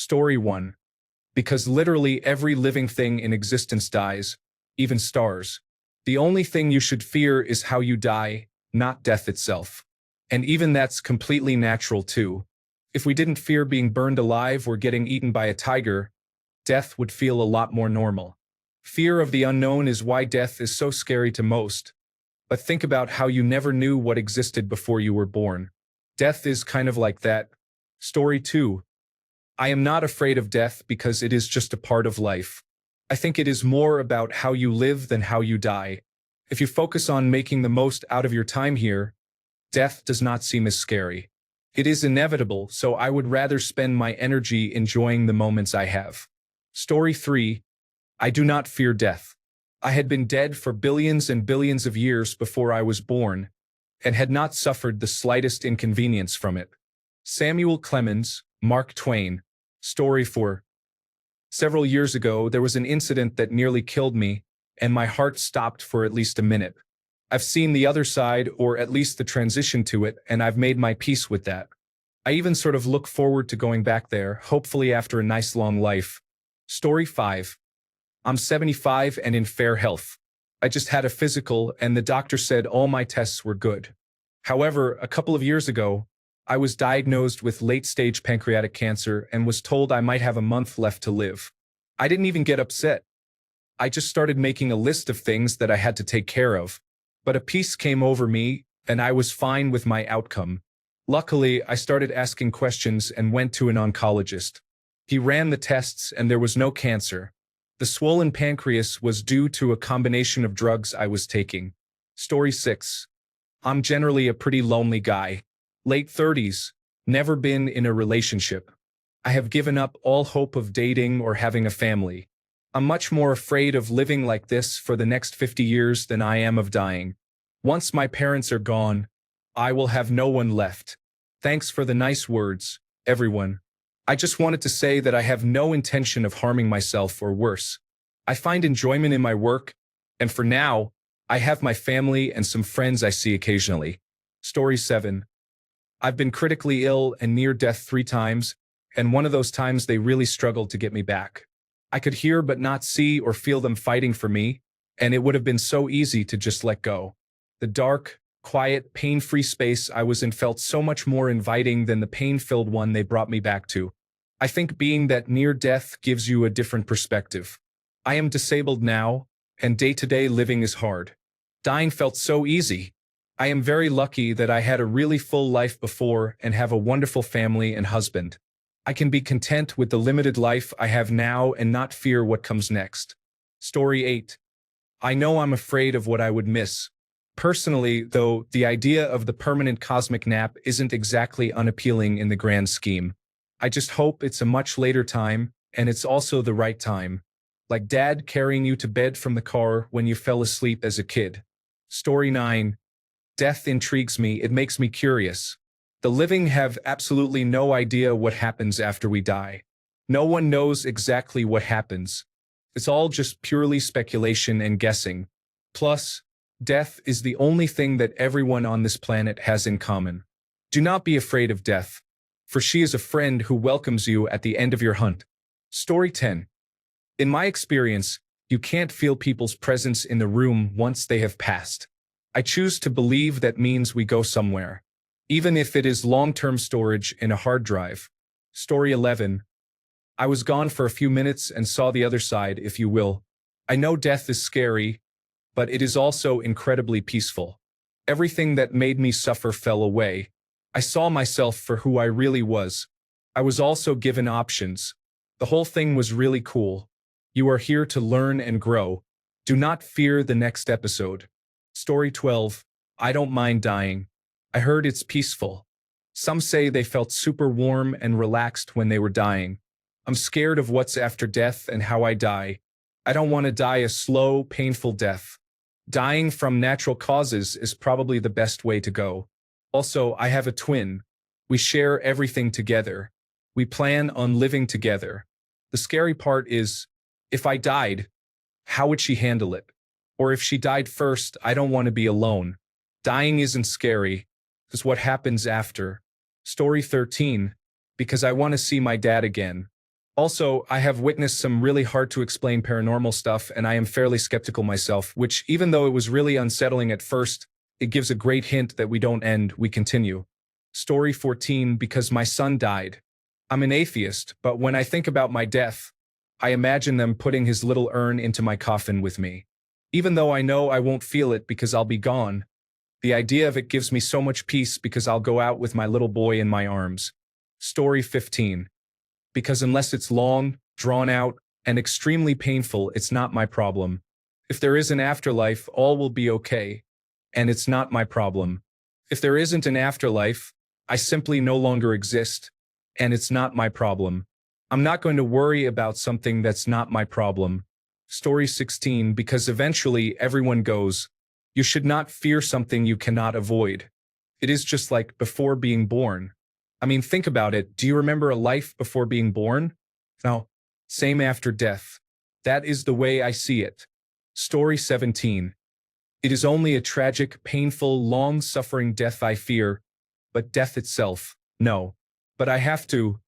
Story 1. Because literally every living thing in existence dies, even stars. The only thing you should fear is how you die, not death itself. And even that's completely natural too. If we didn't fear being burned alive or getting eaten by a tiger, death would feel a lot more normal. Fear of the unknown is why death is so scary to most. But think about how you never knew what existed before you were born. Death is kind of like that. Story 2. I am not afraid of death because it is just a part of life. I think it is more about how you live than how you die. If you focus on making the most out of your time here, death does not seem as scary. It is inevitable, so I would rather spend my energy enjoying the moments I have. Story 3. I do not fear death. I had been dead for billions and billions of years before I was born, and had not suffered the slightest inconvenience from it. Samuel Clemens, Mark Twain. Story 4. Several years ago, there was an incident that nearly killed me, and my heart stopped for at least a minute. I've seen the other side, or at least the transition to it, and I've made my peace with that. I even sort of look forward to going back there, hopefully after a nice long life. Story 5. I'm 75 and in fair health. I just had a physical, and the doctor said all my tests were good. However, a couple of years ago, I was diagnosed with late-stage pancreatic cancer and was told I might have a month left to live. I didn't even get upset. I just started making a list of things that I had to take care of. But a peace came over me, and I was fine with my outcome. Luckily, I started asking questions and went to an oncologist. He ran the tests, and there was no cancer. The swollen pancreas was due to a combination of drugs I was taking. Story 6. I'm generally a pretty lonely guy. Late 30s, never been in a relationship. I have given up all hope of dating or having a family. I'm much more afraid of living like this for the next 50 years than I am of dying. Once my parents are gone, I will have no one left. Thanks for the nice words, everyone. I just wanted to say that I have no intention of harming myself or worse. I find enjoyment in my work, and for now, I have my family and some friends I see occasionally. Story 7. I've been critically ill and near death 3 times, and one of those times they really struggled to get me back. I could hear but not see or feel them fighting for me, and it would have been so easy to just let go. The dark, quiet, pain-free space I was in felt so much more inviting than the pain-filled one they brought me back to. I think being that near death gives you a different perspective. I am disabled now, and day-to-day living is hard. Dying felt so easy. I am very lucky that I had a really full life before and have a wonderful family and husband. I can be content with the limited life I have now and not fear what comes next. Story 8. I know I'm afraid of what I would miss. Personally, though, the idea of the permanent cosmic nap isn't exactly unappealing in the grand scheme. I just hope it's a much later time, and it's also the right time. Like Dad carrying you to bed from the car when you fell asleep as a kid. Story 9. Death intrigues me, it makes me curious. The living have absolutely no idea what happens after we die. No one knows exactly what happens. It's all just purely speculation and guessing. Plus, death is the only thing that everyone on this planet has in common. Do not be afraid of death, for she is a friend who welcomes you at the end of your hunt. Story 10. In my experience, you can't feel people's presence in the room once they have passed. I choose to believe that means we go somewhere, even if it is long-term storage in a hard drive. Story 11. I was gone for a few minutes and saw the other side, if you will. I know death is scary, but it is also incredibly peaceful. Everything that made me suffer fell away. I saw myself for who I really was. I was also given options. The whole thing was really cool. You are here to learn and grow. Do not fear the next episode. Story 12. I don't mind dying. I heard it's peaceful. Some say they felt super warm and relaxed when they were dying. I'm scared of what's after death and how I die. I don't want to die a slow, painful death. Dying from natural causes is probably the best way to go. Also, I have a twin. We share everything together. We plan on living together. The scary part is, if I died, how would she handle it? Or if she died first, I don't want to be alone. Dying isn't scary, it's what happens after. Story 13. Because I want to see my dad again. Also, I have witnessed some really hard to explain paranormal stuff, and I am fairly skeptical myself, which, even though it was really unsettling at first, it gives a great hint that we don't end, we continue. Story 14, because my son died. I'm an atheist, but when I think about my death, I imagine them putting his little urn into my coffin with me. Even though I know I won't feel it because I'll be gone, the idea of it gives me so much peace because I'll go out with my little boy in my arms. Story 15. Because unless it's long, drawn out, and extremely painful, it's not my problem. If there is an afterlife, all will be okay, and it's not my problem. If there isn't an afterlife, I simply no longer exist, and it's not my problem. I'm not going to worry about something that's not my problem. Story 16, because eventually everyone goes. You should not fear something you cannot avoid. It is just like before being born. I mean, think about it. Do you remember a life before being born? No. Same after death. That is the way I see it. Story 17. It is only a tragic, painful, long-suffering death I fear, but death itself, no. But I have to.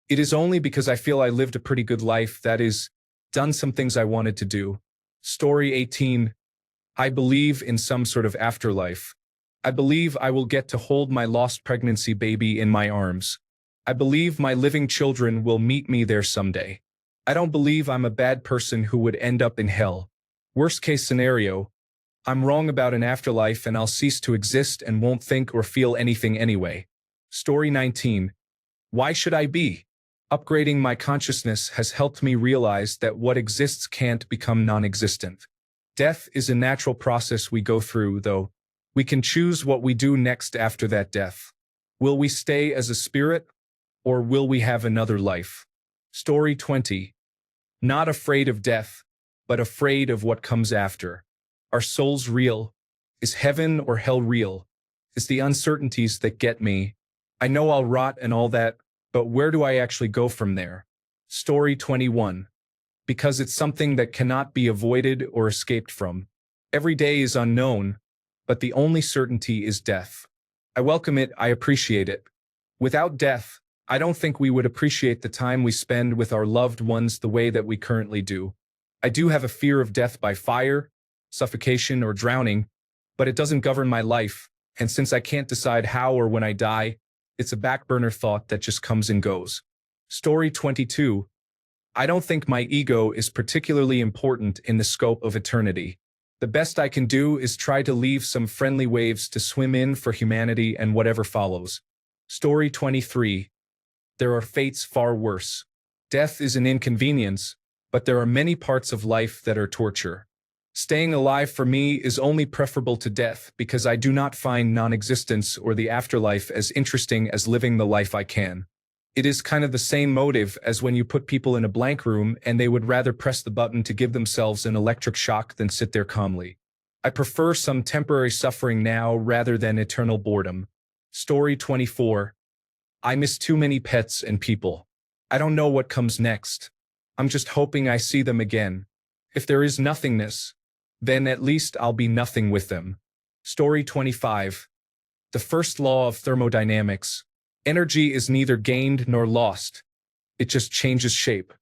It is only because I feel I lived a pretty good life, that is, done some things I wanted to do. Story 18. I believe in some sort of afterlife. I believe I will get to hold my lost pregnancy baby in my arms. I believe my living children will meet me there someday. I don't believe I'm a bad person who would end up in hell. Worst case scenario, I'm wrong about an afterlife and I'll cease to exist and won't think or feel anything anyway. Story 19. Why should I be? Upgrading my consciousness has helped me realize that what exists can't become non-existent. Death is a natural process we go through, though. We can choose what we do next after that death. Will we stay as a spirit, or will we have another life? Story 20. Not afraid of death, but afraid of what comes after. Are souls real? Is heaven or hell real? It's the uncertainties that get me. I know I'll rot and all that, but where do I actually go from there? Story 21. Because it's something that cannot be avoided or escaped from. Every day is unknown, but the only certainty is death. I welcome it, I appreciate it. Without death, I don't think we would appreciate the time we spend with our loved ones the way that we currently do. I do have a fear of death by fire, suffocation, or drowning, but it doesn't govern my life, and since I can't decide how or when I die, it's a backburner thought that just comes and goes. Story 22. I don't think my ego is particularly important in the scope of eternity. The best I can do is try to leave some friendly waves to swim in for humanity and whatever follows. Story 23. There are fates far worse. Death is an inconvenience, but there are many parts of life that are torture. Staying alive for me is only preferable to death because I do not find non-existence or the afterlife as interesting as living the life I can. It is kind of the same motive as when you put people in a blank room and they would rather press the button to give themselves an electric shock than sit there calmly. I prefer some temporary suffering now rather than eternal boredom. Story 24. I miss too many pets and people. I don't know what comes next. I'm just hoping I see them again. If there is nothingness, then at least I'll be nothing with them. Story 25. The first law of thermodynamics. Energy is neither gained nor lost. It just changes shape.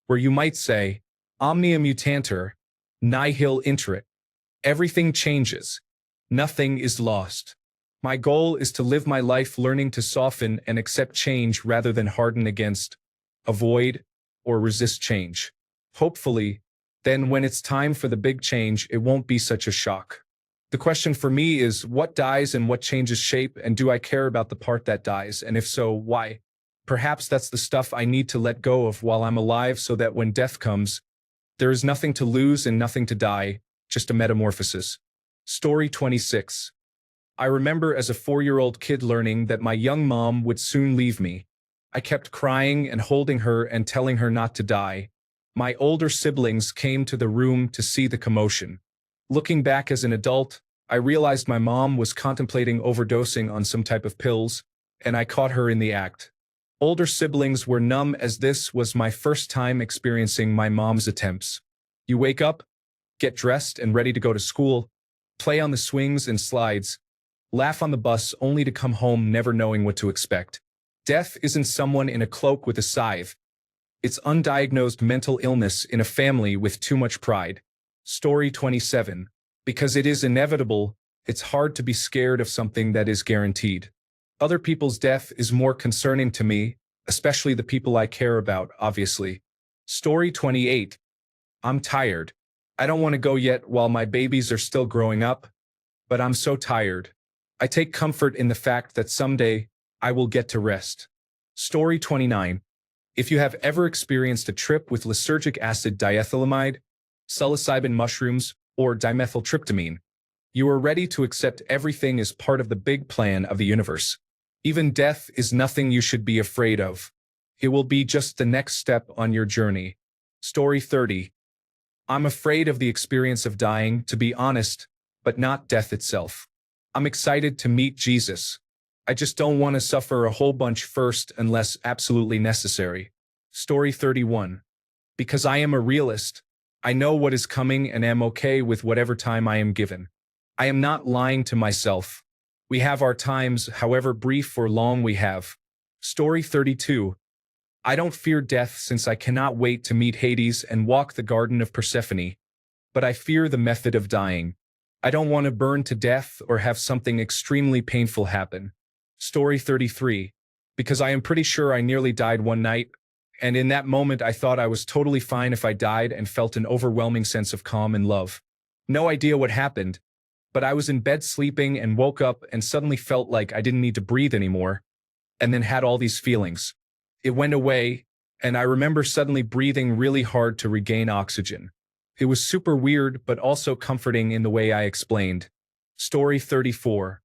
Where you might say, omnia mutantur, nihil interit. Everything changes. Nothing is lost. My goal is to live my life learning to soften and accept change rather than harden against, avoid, or resist change. Hopefully, then when it's time for the big change, it won't be such a shock. The question for me is, what dies and what changes shape, and do I care about the part that dies, and if so, why? Perhaps that's the stuff I need to let go of while I'm alive so that when death comes, there is nothing to lose and nothing to die, just a metamorphosis. Story 26. I remember as a 4-year-old kid learning that my young mom would soon leave me. I kept crying and holding her and telling her not to die. My older siblings came to the room to see the commotion. Looking back as an adult, I realized my mom was contemplating overdosing on some type of pills, and I caught her in the act. Older siblings were numb as this was my first time experiencing my mom's attempts. You wake up, get dressed and ready to go to school, play on the swings and slides, laugh on the bus only to come home never knowing what to expect. Death isn't someone in a cloak with a scythe. It's undiagnosed mental illness in a family with too much pride. Story 27. Because it is inevitable, it's hard to be scared of something that is guaranteed. Other people's death is more concerning to me, especially the people I care about, obviously. Story 28. I'm tired. I don't want to go yet while my babies are still growing up, but I'm so tired. I take comfort in the fact that someday I will get to rest. Story 29. If you have ever experienced a trip with lysergic acid diethylamide, psilocybin mushrooms, or dimethyltryptamine, you are ready to accept everything as part of the big plan of the universe. Even death is nothing you should be afraid of. It will be just the next step on your journey. Story 30. I'm afraid of the experience of dying, to be honest, but not death itself. I'm excited to meet Jesus. I just don't want to suffer a whole bunch first unless absolutely necessary. Story 31. Because I am a realist, I know what is coming and am okay with whatever time I am given. I am not lying to myself. We have our times, however brief or long we have. Story 32. I don't fear death since I cannot wait to meet Hades and walk the Garden of Persephone. But I fear the method of dying. I don't want to burn to death or have something extremely painful happen. Story 33. Because I am pretty sure I nearly died one night, and in that moment I thought I was totally fine if I died and felt an overwhelming sense of calm and love. No idea what happened, but I was in bed sleeping and woke up and suddenly felt like I didn't need to breathe anymore, and then had all these feelings. It went away, and I remember suddenly breathing really hard to regain oxygen. It was super weird, but also comforting in the way I explained. Story 34.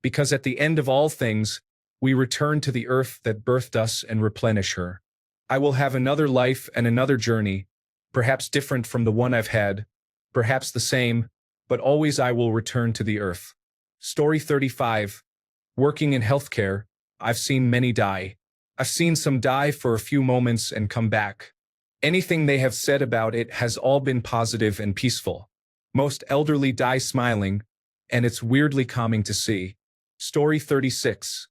Because at the end of all things, we return to the earth that birthed us and replenish her. I will have another life and another journey, perhaps different from the one I've had, perhaps the same, but always I will return to the earth. Story 35. Working in healthcare, I've seen many die. I've seen some die for a few moments and come back. Anything they have said about it has all been positive and peaceful. Most elderly die smiling, and it's weirdly calming to see. Story 36.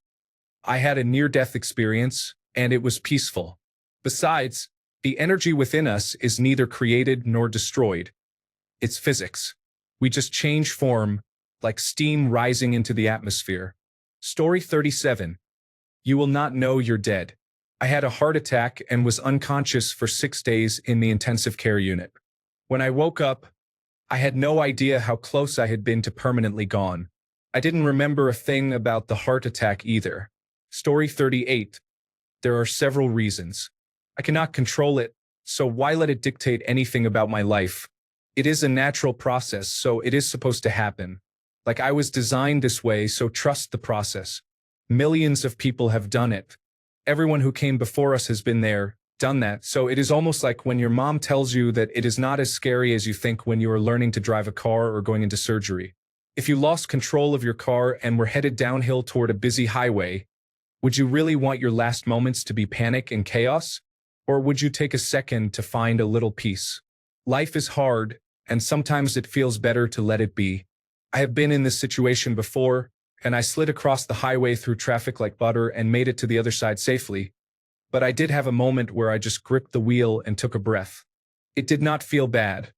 I had a near-death experience, and it was peaceful. Besides, the energy within us is neither created nor destroyed. It's physics. We just change form, like steam rising into the atmosphere. Story 37. You will not know you're dead. I had a heart attack and was unconscious for 6 days in the intensive care unit. When I woke up, I had no idea how close I had been to permanently gone. I didn't remember a thing about the heart attack either. Story 38. There are several reasons. I cannot control it, so why let it dictate anything about my life? It is a natural process, so it is supposed to happen. Like I was designed this way, so trust the process. Millions of people have done it. Everyone who came before us has been there, done that, so it is almost like when your mom tells you that it is not as scary as you think when you are learning to drive a car or going into surgery. If you lost control of your car and were headed downhill toward a busy highway, would you really want your last moments to be panic and chaos? Or would you take a second to find a little peace? Life is hard, and sometimes it feels better to let it be. I have been in this situation before, and I slid across the highway through traffic like butter and made it to the other side safely. But I did have a moment where I just gripped the wheel and took a breath. It did not feel bad.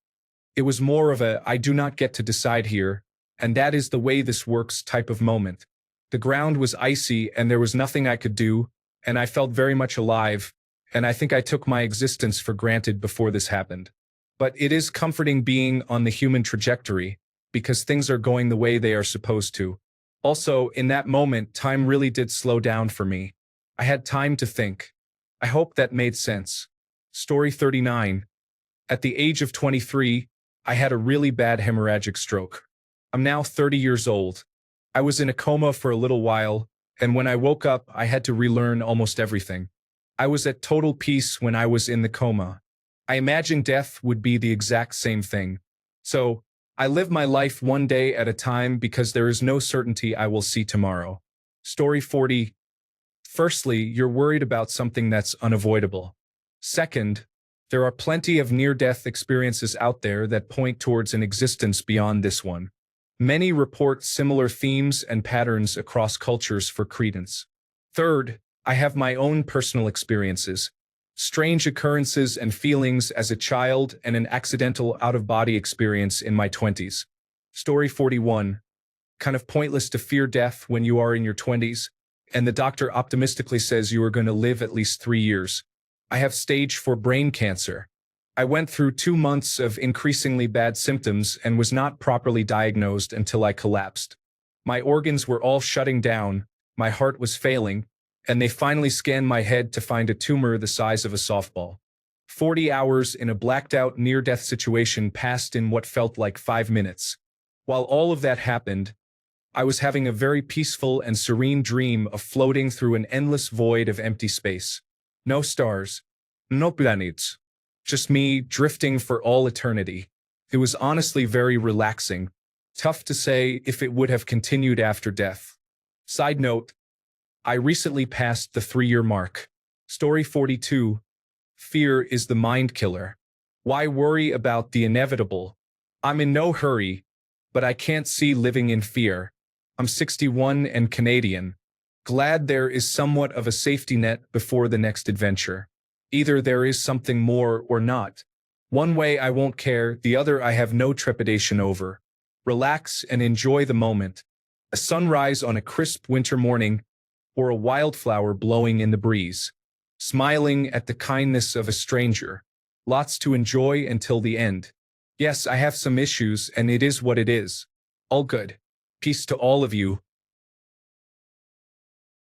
It was more of a I do not get to decide here, and that is the way this works type of moment. The ground was icy and there was nothing I could do, and I felt very much alive, and I think I took my existence for granted before this happened. But it is comforting being on the human trajectory, because things are going the way they are supposed to. Also, in that moment, time really did slow down for me. I had time to think. I hope that made sense. Story 39. At the age of 23, I had a really bad hemorrhagic stroke. I'm now 30 years old. I was in a coma for a little while, and when I woke up, I had to relearn almost everything. I was at total peace when I was in the coma. I imagined death would be the exact same thing. So, I live my life one day at a time because there is no certainty I will see tomorrow. Story 40. Firstly, you're worried about something that's unavoidable. Second, there are plenty of near-death experiences out there that point towards an existence beyond this one. Many report similar themes and patterns across cultures for credence. Third, I have my own personal experiences. strange occurrences and feelings as a child, and an accidental out-of-body experience in my 20s. Story 41. Kind of pointless to fear death when you are in your 20s, and the doctor optimistically says you are going to live at least 3 years. I have stage 4 brain cancer. I went through 2 months of increasingly bad symptoms and was not properly diagnosed until I collapsed. My organs were all shutting down, my heart was failing, and they finally scanned my head to find a tumor the size of a softball. 40 hours in a blacked-out near-death situation passed in what felt like 5 minutes. While all of that happened, I was having a very peaceful and serene dream of floating through an endless void of empty space. No stars, no planets, just me drifting for all eternity. It was honestly very relaxing. Tough to say if it would have continued after death. Side note, I recently passed the 3-year mark. Story 42. Fear is the mind killer. Why worry about the inevitable? I'm in no hurry, but I can't see living in fear. I'm 61 and Canadian. Glad there is somewhat of a safety net before the next adventure. Either there is something more or not. One way I won't care, the other I have no trepidation over. Relax and enjoy the moment. A sunrise on a crisp winter morning, or a wildflower blowing in the breeze. Smiling at the kindness of a stranger. Lots to enjoy until the end. Yes, I have some issues, and it is what it is. All good. Peace to all of you.